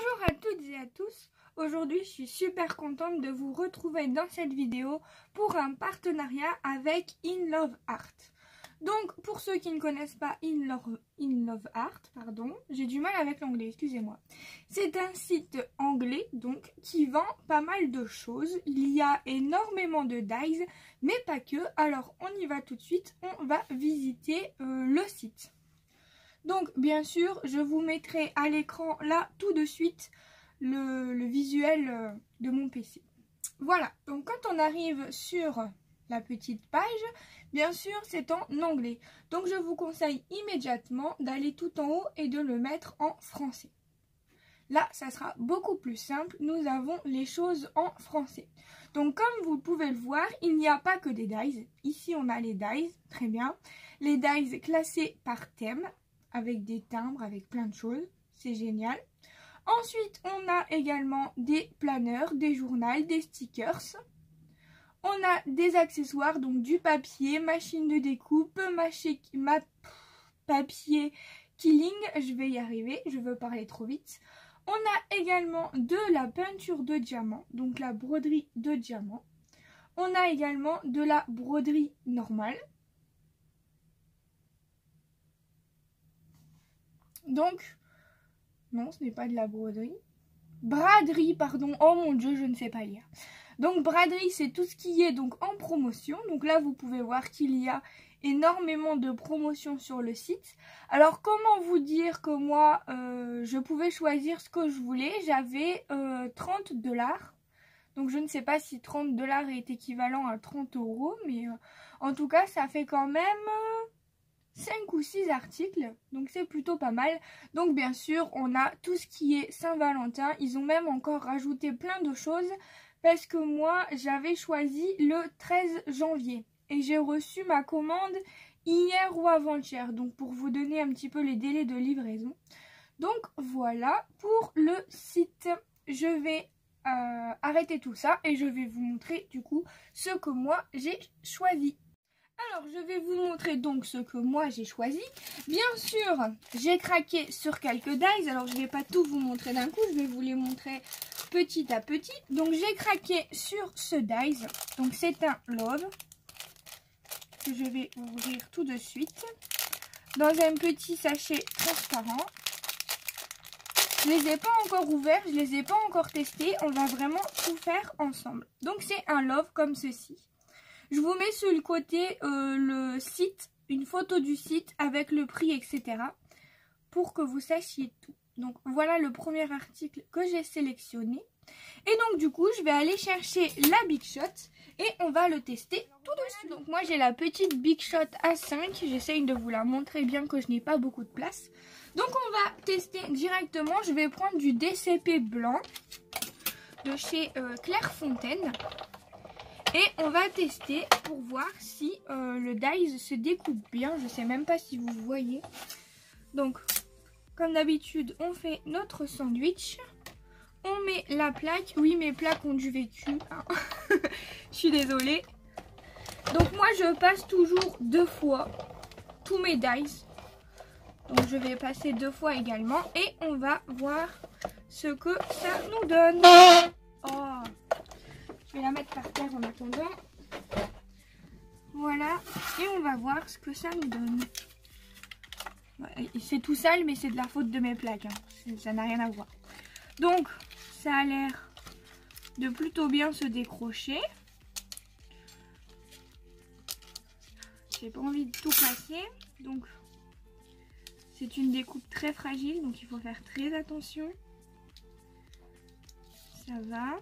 Bonjour à toutes et à tous, aujourd'hui je suis super contente de vous retrouver dans cette vidéo pour un partenariat avec In Love Art. Donc pour ceux qui ne connaissent pas In Love Art, j'ai du mal avec l'anglais, excusez-moi. C'est un site anglais donc qui vend pas mal de choses, il y a énormément de dies mais pas que, alors on y va tout de suite, on va visiter le site. Donc bien sûr je vous mettrai à l'écran là tout de suite le visuel de mon PC. Voilà, donc quand on arrive sur la petite page, bien sûr c'est en anglais. Donc je vous conseille immédiatement d'aller tout en haut et de le mettre en français. Là ça sera beaucoup plus simple, nous avons les choses en français. Donc comme vous pouvez le voir, il n'y a pas que des dies. Ici on a les dies, très bien. Les dies classés par thème, avec des timbres, avec plein de choses, c'est génial. Ensuite, on a également des planeurs, des journaux, des stickers. On a des accessoires, donc du papier, machine de découpe, papier killing, je vais y arriver, je veux parler trop vite. On a également de la peinture de diamant, donc la broderie de diamant. On a également de la broderie normale. Donc, non, ce n'est pas de la broderie. Braderie, pardon. Oh mon dieu, je ne sais pas lire. Donc, braderie, c'est tout ce qui est donc en promotion. Donc là, vous pouvez voir qu'il y a énormément de promotions sur le site. Alors, comment vous dire que moi, je pouvais choisir ce que je voulais. J'avais 30 $. Donc, je ne sais pas si 30 $ est équivalent à 30 €. Mais en tout cas, ça fait quand même 5 ou 6 articles, donc c'est plutôt pas mal. Donc bien sûr on a tout ce qui est Saint-Valentin, ils ont même encore rajouté plein de choses parce que moi j'avais choisi le 13 janvier et j'ai reçu ma commande hier ou avant-hier, donc pour vous donner un petit peu les délais de livraison. Donc voilà pour le site, je vais arrêter tout ça et je vais vous montrer du coup ce que moi j'ai choisi. Alors, je vais vous montrer donc ce que moi j'ai choisi. Bien sûr, j'ai craqué sur quelques dies. Alors, je ne vais pas tout vous montrer d'un coup. Je vais vous les montrer petit à petit. Donc, j'ai craqué sur ce dies. Donc, c'est un love que je vais ouvrir tout de suite. Dans un petit sachet transparent. Je ne les ai pas encore ouverts. Je ne les ai pas encore testés. On va vraiment tout faire ensemble. Donc, c'est un love comme ceci. Je vous mets sur le côté le site, une photo du site avec le prix, etc. pour que vous sachiez tout. Donc voilà le premier article que j'ai sélectionné. Et donc du coup, je vais aller chercher la Big Shot et on va le tester tout de suite. Donc moi j'ai la petite Big Shot A5. J'essaye de vous la montrer bien que je n'ai pas beaucoup de place. Donc on va tester directement. Je vais prendre du DCP blanc de chez Clairefontaine. Et on va tester pour voir si le dies se découpe bien. Je ne sais même pas si vous voyez. Donc, comme d'habitude, on fait notre sandwich. On met la plaque. Oui, mes plaques ont du vécu. Hein. Je suis désolée. Donc, moi, je passe toujours 2 fois tous mes dies. Donc, je vais passer 2 fois également. Et on va voir ce que ça nous donne. Oh! Je vais la mettre par terre en attendant. Voilà. Et on va voir ce que ça nous donne. Ouais, c'est tout sale, mais c'est de la faute de mes plaques. Hein. Ça n'a rien à voir. Donc, ça a l'air de plutôt bien se décrocher. J'ai pas envie de tout casser. Donc, c'est une découpe très fragile. Donc, il faut faire très attention. Ça va.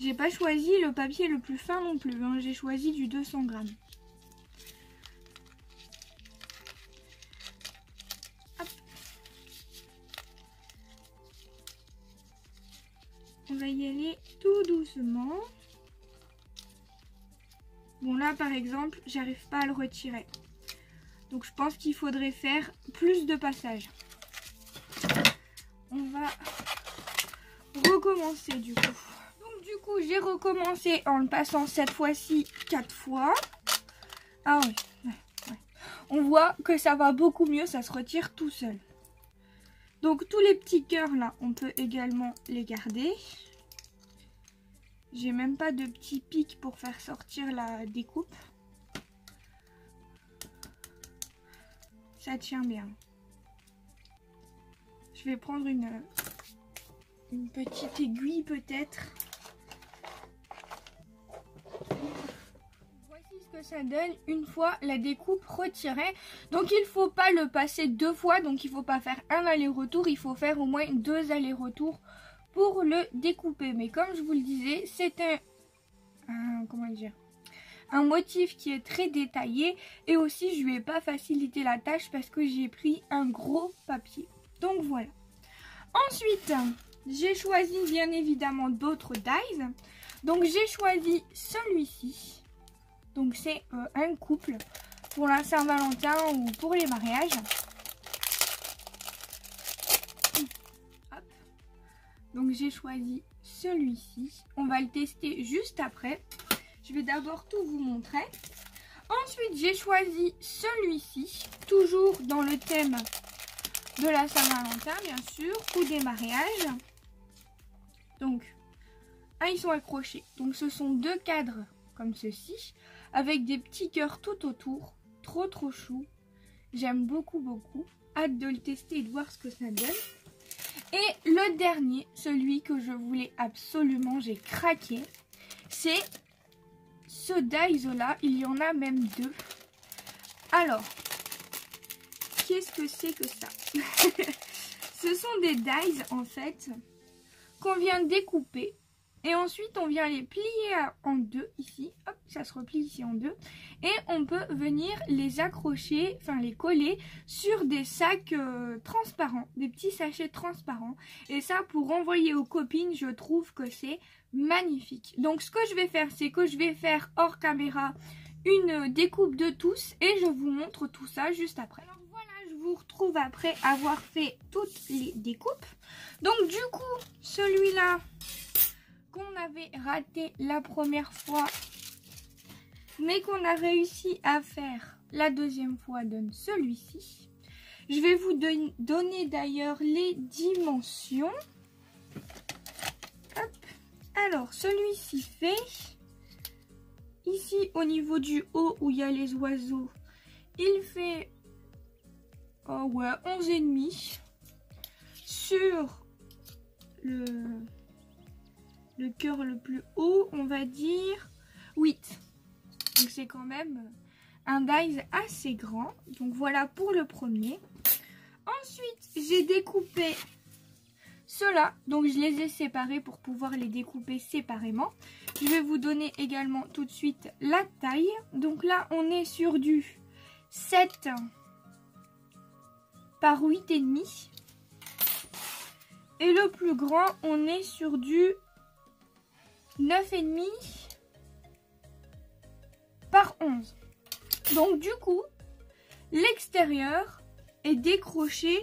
J'ai pas choisi le papier le plus fin non plus, hein. J'ai choisi du 200 grammes. Hop. On va y aller tout doucement. Bon là par exemple, j'arrive pas à le retirer. Donc je pense qu'il faudrait faire plus de passages. On va recommencer du coup. Du coup, j'ai recommencé en le passant cette fois-ci 4 fois. Ah oui, ouais. On voit que ça va beaucoup mieux, ça se retire tout seul. Donc tous les petits cœurs là, on peut également les garder. J'ai même pas de petits pics pour faire sortir la découpe. Ça tient bien. Je vais prendre une petite aiguille peut-être. Voici ce que ça donne une fois la découpe retirée. Donc il ne faut pas le passer 2 fois, donc il ne faut pas faire un aller-retour, il faut faire au moins 2 allers-retours pour le découper. Mais comme je vous le disais, c'est un motif qui est très détaillé et aussi je lui ai pas facilité la tâche parce que j'ai pris un gros papier. Donc voilà. Ensuite, j'ai choisi bien évidemment d'autres dies. Donc j'ai choisi celui-ci. Donc c'est un couple pour la Saint-Valentin ou pour les mariages. Hop. Donc j'ai choisi celui-ci. On va le tester juste après. Je vais d'abord tout vous montrer. Ensuite j'ai choisi celui-ci. Toujours dans le thème de la Saint-Valentin bien sûr. Ou des mariages. Donc ils sont accrochés. Donc ce sont 2 cadres comme ceci. Avec des petits cœurs tout autour. Trop chou. J'aime beaucoup. Hâte de le tester et de voir ce que ça donne. Et le dernier, celui que je voulais absolument, j'ai craqué. C'est ce dies là. Il y en a même 2. Alors, qu'est-ce que c'est que ça? Ce sont des dies en fait qu'on vient découper. Et ensuite, on vient les plier en 2 ici. Hop, ça se replie ici en 2. Et on peut venir les accrocher, enfin les coller sur des sacs transparents, des petits sachets transparents. Et ça, pour envoyer aux copines, je trouve que c'est magnifique. Donc, ce que je vais faire, c'est que je vais faire hors caméra une découpe de tous. Et je vous montre tout ça juste après. Alors voilà, je vous retrouve après avoir fait toutes les découpes. Donc, du coup, celui-là qu'on avait raté la première fois mais qu'on a réussi à faire la deuxième fois donne celui-ci. Je vais vous donner d'ailleurs les dimensions. Hop. Alors celui-ci fait ici au niveau du haut où il y a les oiseaux, il fait 11,5 sur le cœur le plus haut, on va dire 8. Donc c'est quand même un dies assez grand. Donc voilà pour le premier. Ensuite, j'ai découpé ceux-là. Donc je les ai séparés pour pouvoir les découper séparément. Je vais vous donner également tout de suite la taille. Donc là, on est sur du 7 par 8,5. Et le plus grand, on est sur du 9,5 par 11. Donc du coup, l'extérieur est décroché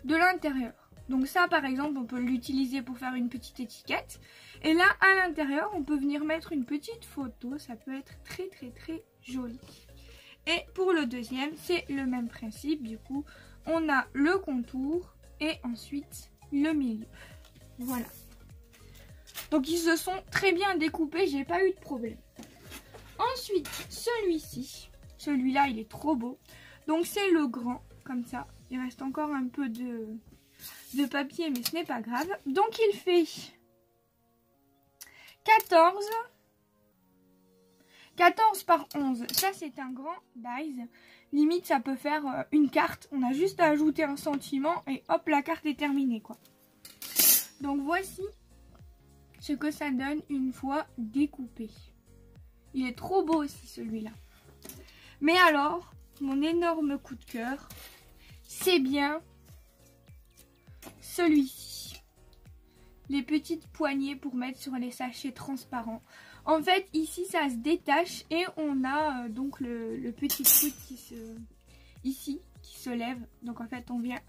de l'intérieur. Donc ça par exemple, on peut l'utiliser pour faire une petite étiquette. Et là, à l'intérieur, on peut venir mettre une petite photo. Ça peut être très joli. Et pour le deuxième, c'est le même principe. Du coup, on a le contour et ensuite le milieu. Voilà. Donc ils se sont très bien découpés, j'ai pas eu de problème. Ensuite, celui-ci, celui-là il est trop beau. Donc c'est le grand, comme ça. Il reste encore un peu de papier, mais ce n'est pas grave. Donc il fait 14 par 11. Ça c'est un grand dies. Limite ça peut faire une carte. On a juste à ajouter un sentiment et hop, la carte est terminée quoi. Donc voici ce que ça donne une fois découpé. Il est trop beau aussi celui-là. Mais alors, mon énorme coup de cœur, c'est bien celui-ci. Les petites poignées pour mettre sur les sachets transparents. En fait, ici, ça se détache et on a donc le petit truc qui se lève. Donc en fait, on vient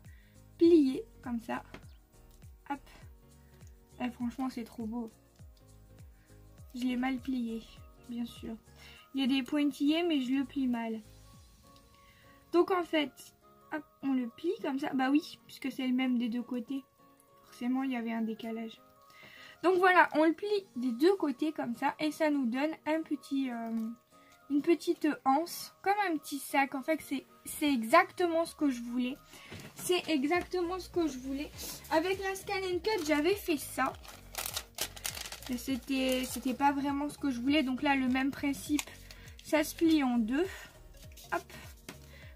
plier comme ça. Hop. Et franchement, c'est trop beau. Je l'ai mal plié, bien sûr. Il y a des pointillés, mais je le plie mal. Donc en fait, Hop, on le plie comme ça. Bah oui, puisque c'est le même des deux côtés. Forcément, il y avait un décalage. Donc voilà, on le plie des deux côtés comme ça. Et ça nous donne un petit, une petite anse, comme un petit sac. En fait, c'est exactement ce que je voulais. C'est exactement ce que je voulais. Avec la Scan & Cut, j'avais fait ça. Mais c'était pas vraiment ce que je voulais. Donc là, le même principe, ça se plie en deux. Hop,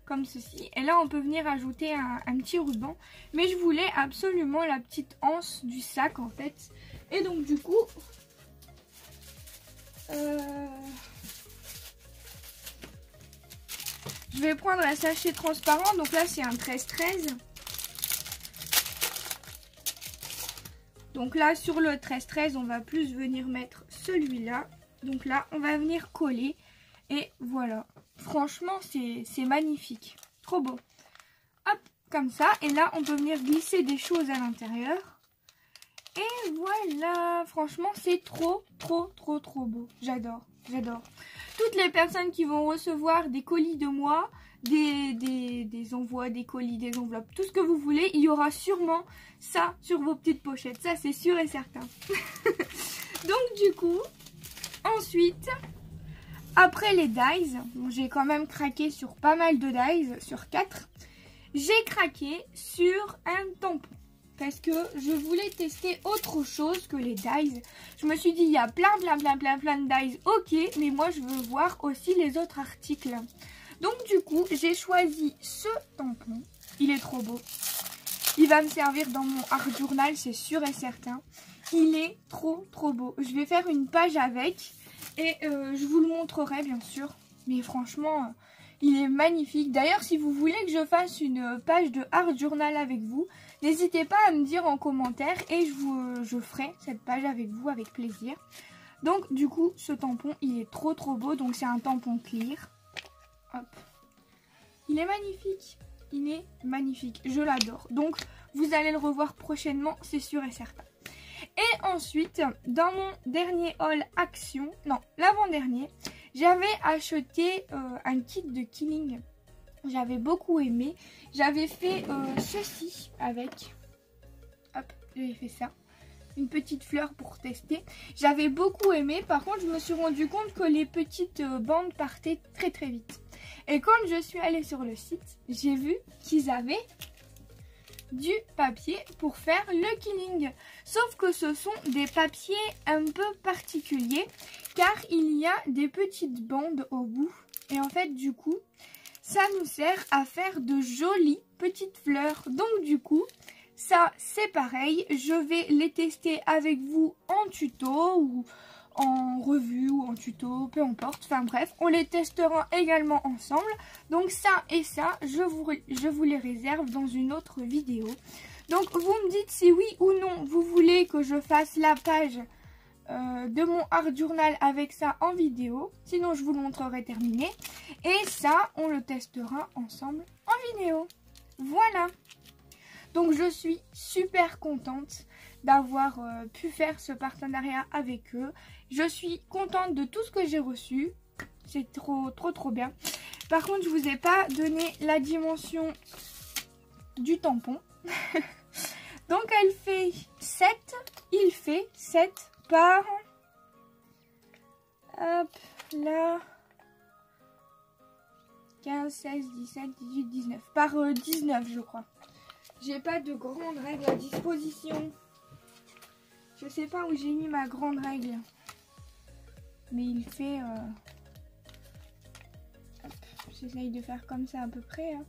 comme ceci. Et là, on peut venir ajouter un petit ruban. Mais je voulais absolument la petite anse du sac, en fait. Et donc, du coup... je vais prendre un sachet transparent. Donc là, c'est un 13-13. Donc là, sur le 13-13, on va plus venir mettre celui-là. Donc là, on va venir coller. Et voilà. Franchement, c'est magnifique. Trop beau. Hop, comme ça. Et là, on peut venir glisser des choses à l'intérieur. Et voilà. Franchement, c'est trop beau. J'adore. J'adore. Toutes les personnes qui vont recevoir des colis de moi, des envois, des colis, des enveloppes, tout ce que vous voulez, il y aura sûrement ça sur vos petites pochettes. Ça, c'est sûr et certain. Donc, du coup, ensuite, après les dies, j'ai quand même craqué sur pas mal de dies, sur 4. J'ai craqué sur un tampon. Parce que je voulais tester autre chose que les dies. Je me suis dit, il y a plein de dies, ok, mais moi je veux voir aussi les autres articles. Donc du coup, j'ai choisi ce tampon. Il est trop beau. Il va me servir dans mon art journal, c'est sûr et certain. Il est trop beau. Je vais faire une page avec et je vous le montrerai bien sûr. Mais franchement, il est magnifique. D'ailleurs, si vous voulez que je fasse une page de art journal avec vous, n'hésitez pas à me dire en commentaire et je ferai cette page avec vous avec plaisir. Donc du coup, ce tampon, il est trop beau. Donc c'est un tampon clear. Hop. Il est magnifique. Il est magnifique. Je l'adore. Donc vous allez le revoir prochainement, c'est sûr et certain. Et ensuite, dans mon dernier haul action, non, l'avant-dernier, j'avais acheté un kit de Killing. J'avais beaucoup aimé. J'avais fait ceci avec. Hop, j'avais fait ça. Une petite fleur pour tester. J'avais beaucoup aimé. Par contre, je me suis rendu compte que les petites bandes partaient très vite. Et quand je suis allée sur le site, j'ai vu qu'ils avaient du papier pour faire le Killing. Sauf que ce sont des papiers un peu particuliers car il y a des petites bandes au bout. Et en fait, du coup, ça nous sert à faire de jolies petites fleurs. Donc du coup, ça c'est pareil. Je vais les tester avec vous en tuto ou en revue ou en tuto, peu importe. Enfin bref, on les testera également ensemble. Donc ça et ça, je vous les réserve dans une autre vidéo. Donc vous me dites si oui ou non vous voulez que je fasse la page de mon art journal avec ça en vidéo. Sinon je vous le montrerai terminé. Et ça, on le testera ensemble en vidéo. Voilà. Donc je suis super contente d'avoir pu faire ce partenariat avec eux. Je suis contente de tout ce que j'ai reçu. C'est trop bien. Par contre, je vous ai pas donné la dimension du tampon. Donc elle fait 7. Il fait 7 par... Hop, là... 15, 16, 17, 18, 19. Par 19, je crois. J'ai pas de grande règle à disposition. Je sais pas où j'ai mis ma grande règle. Mais il fait... J'essaye de faire comme ça à peu près. Hein.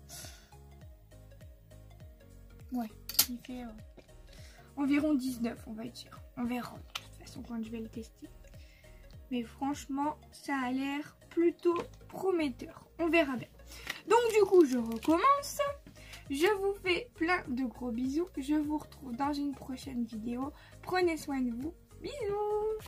Ouais, il fait environ 19, on va dire. On verra de toute façon quand je vais le tester. Mais franchement, ça a l'air plutôt prometteur. On verra bien. Donc du coup, je recommence. Je vous fais plein de gros bisous. Je vous retrouve dans une prochaine vidéo. Prenez soin de vous. Bisous!